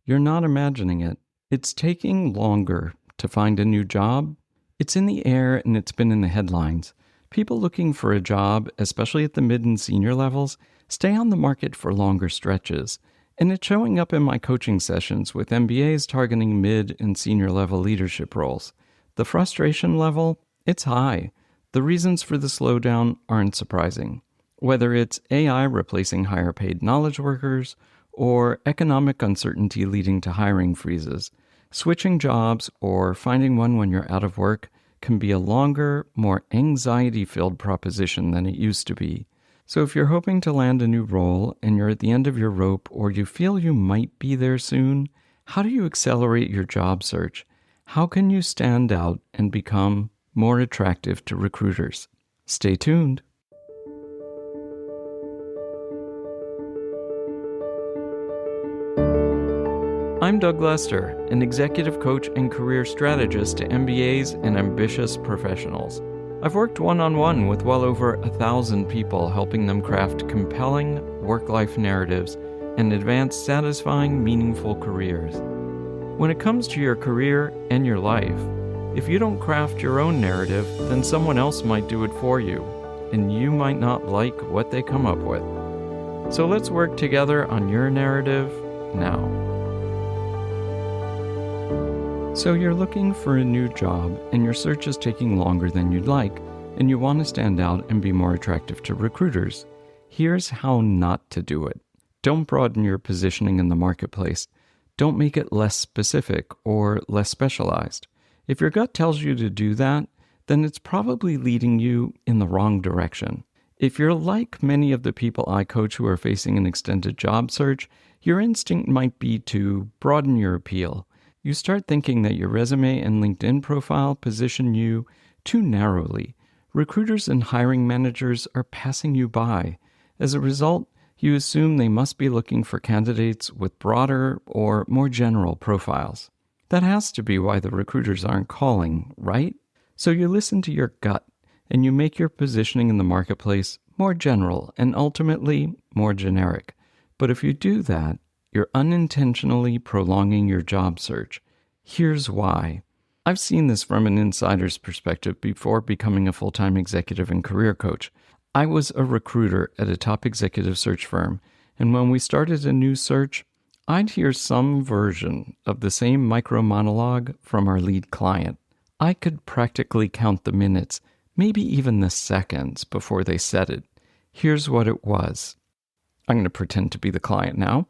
You're not imagining it. It's taking longer to find a new job. It's in the air and it's been in the headlines. People looking for a job, especially at the mid and senior levels, stay on the market for longer stretches. And it's showing up in my coaching sessions with MBAs targeting mid and senior level leadership roles. The frustration level, it's high. The reasons for the slowdown aren't surprising. Whether it's AI replacing higher paid knowledge workers or economic uncertainty leading to hiring freezes, switching jobs or finding one when you're out of work can be a longer, more anxiety-filled proposition than it used to be. So if you're hoping to land a new role and you're at the end of your rope or you feel you might be there soon, how do you accelerate your job search? How can you stand out and become more attractive to recruiters? Stay tuned. I'm Doug Lester, an executive coach and career strategist to MBAs and ambitious professionals. I've worked one-on-one with well over 1,000 people, helping them craft compelling work-life narratives and advance satisfying, meaningful careers. When it comes to your career and your life, if you don't craft your own narrative, then someone else might do it for you, and you might not like what they come up with. So let's work together on your narrative now. So you're looking for a new job and your search is taking longer than you'd like, and you want to stand out and be more attractive to recruiters. Here's how not to do it. Don't broaden your positioning in the marketplace. Don't make it less specific or less specialized. If your gut tells you to do that, then it's probably leading you in the wrong direction. If you're like many of the people I coach who are facing an extended job search, your instinct might be to broaden your appeal. You start thinking that your resume and LinkedIn profile position you too narrowly. Recruiters and hiring managers are passing you by. As a result, you assume they must be looking for candidates with broader or more general profiles. That has to be why the recruiters aren't calling, right? So you listen to your gut and you make your positioning in the marketplace more general and ultimately more generic. But if you do that, you're unintentionally prolonging your job search. Here's why. I've seen this from an insider's perspective before becoming a full-time executive and career coach. I was a recruiter at a top executive search firm, and when we started a new search, I'd hear some version of the same micro-monologue from our lead client. I could practically count the minutes, maybe even the seconds, before they said it. Here's what it was. I'm going to pretend to be the client now.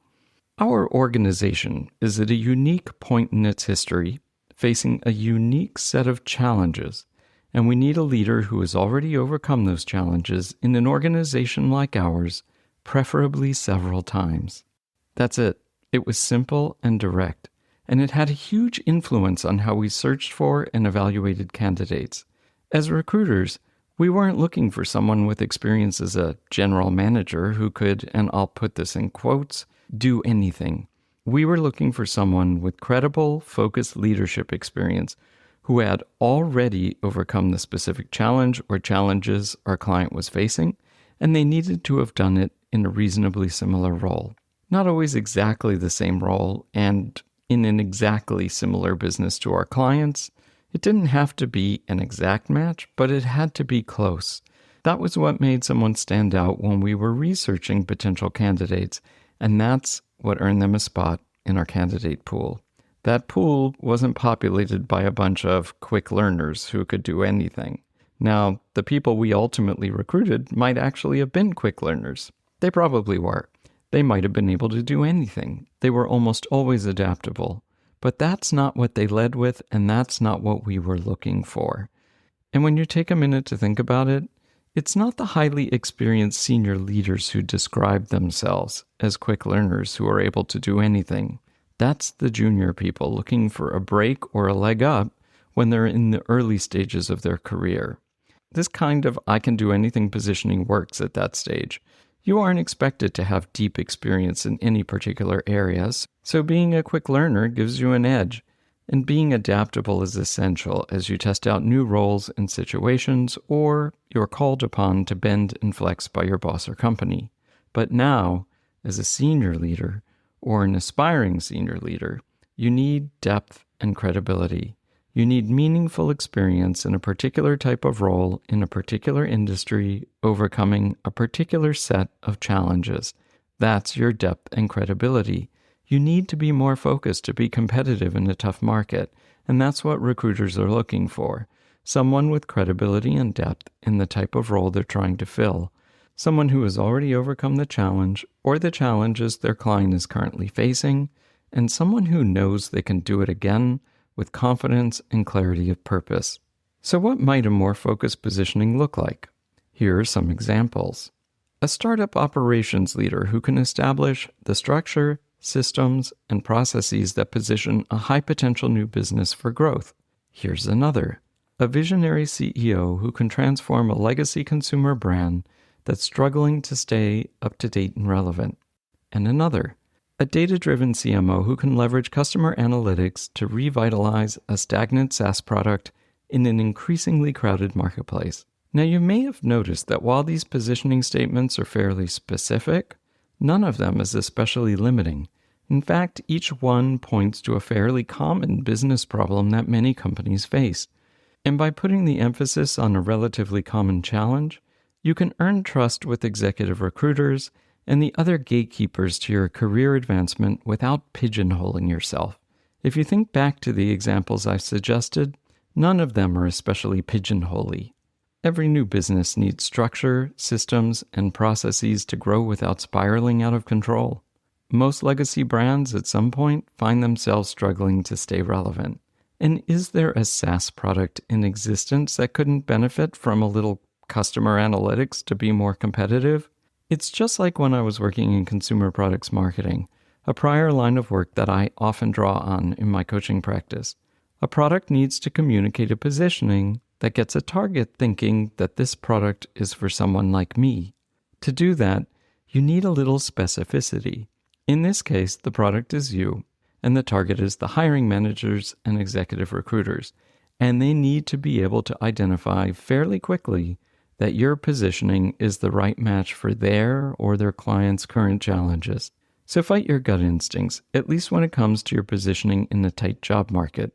Our organization is at a unique point in its history, facing a unique set of challenges, and we need a leader who has already overcome those challenges in an organization like ours, preferably several times. That's it. It was simple and direct, and it had a huge influence on how we searched for and evaluated candidates. As recruiters, we weren't looking for someone with experience as a general manager who could, and I'll put this in quotes, do anything. We were looking for someone with credible, focused leadership experience who had already overcome the specific challenge or challenges our client was facing, and they needed to have done it in a reasonably similar role. Not always exactly the same role and in an exactly similar business to our clients. It didn't have to be an exact match, but it had to be close. That was what made someone stand out when we were researching potential candidates, and that's what earned them a spot in our candidate pool. That pool wasn't populated by a bunch of quick learners who could do anything. Now, the people we ultimately recruited might actually have been quick learners. They probably were. They might have been able to do anything. They were almost always adaptable. But that's not what they led with, and that's not what we were looking for. And when you take a minute to think about it, it's not the highly experienced senior leaders who describe themselves as quick learners who are able to do anything. That's the junior people looking for a break or a leg up when they're in the early stages of their career. This kind of I can do anything positioning works at that stage. You aren't expected to have deep experience in any particular areas, so being a quick learner gives you an edge. And being adaptable is essential as you test out new roles and situations, or you're called upon to bend and flex by your boss or company. But now, as a senior leader, or an aspiring senior leader, you need depth and credibility. You need meaningful experience in a particular type of role in a particular industry, overcoming a particular set of challenges. That's your depth and credibility. You need to be more focused to be competitive in a tough market, and that's what recruiters are looking for. Someone with credibility and depth in the type of role they're trying to fill. Someone who has already overcome the challenge or the challenges their client is currently facing, and someone who knows they can do it again with confidence and clarity of purpose. So what might a more focused positioning look like? Here are some examples. A startup operations leader who can establish the structure, systems, and processes that position a high-potential new business for growth. Here's another. A visionary CEO who can transform a legacy consumer brand that's struggling to stay up to date and relevant. And another. A data-driven CMO who can leverage customer analytics to revitalize a stagnant SaaS product in an increasingly crowded marketplace. Now, you may have noticed that while these positioning statements are fairly specific, none of them is especially limiting. In fact, each one points to a fairly common business problem that many companies face. And by putting the emphasis on a relatively common challenge, you can earn trust with executive recruiters and the other gatekeepers to your career advancement without pigeonholing yourself. If you think back to the examples I've suggested, none of them are especially pigeonholy. Every new business needs structure, systems, and processes to grow without spiraling out of control. Most legacy brands at some point find themselves struggling to stay relevant. And is there a SaaS product in existence that couldn't benefit from a little customer analytics to be more competitive? It's just like when I was working in consumer products marketing, a prior line of work that I often draw on in my coaching practice. A product needs to communicate a positioning that gets a target thinking that this product is for someone like me. To do that, you need a little specificity. In this case, the product is you, and the target is the hiring managers and executive recruiters, and they need to be able to identify fairly quickly that your positioning is the right match for their or their client's current challenges. So fight your gut instincts, at least when it comes to your positioning in a tight job market.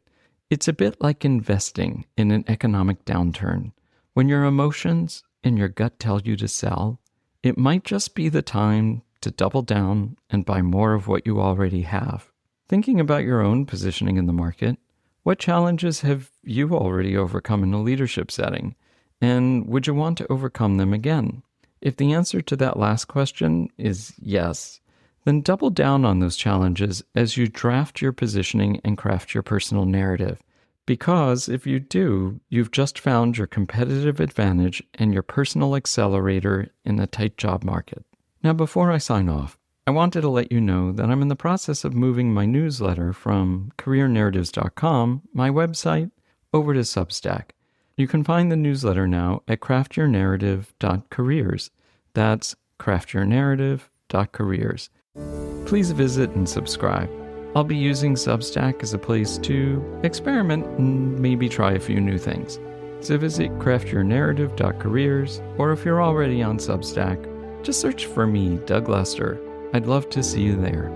It's a bit like investing in an economic downturn. When your emotions and your gut tell you to sell, it might just be the time to double down and buy more of what you already have. Thinking about your own positioning in the market, what challenges have you already overcome in a leadership setting? And would you want to overcome them again? If the answer to that last question is yes, then double down on those challenges as you draft your positioning and craft your personal narrative. Because if you do, you've just found your competitive advantage and your personal accelerator in a tight job market. Now, before I sign off, I wanted to let you know that I'm in the process of moving my newsletter from careernarratives.com, my website, over to Substack. You can find the newsletter now at craftyournarrative.careers. That's craftyournarrative.careers. Please visit and subscribe. I'll be using Substack as a place to experiment and maybe try a few new things. So visit craftyournarrative.careers, or if you're already on Substack, just search for me, Doug Lester. I'd love to see you there.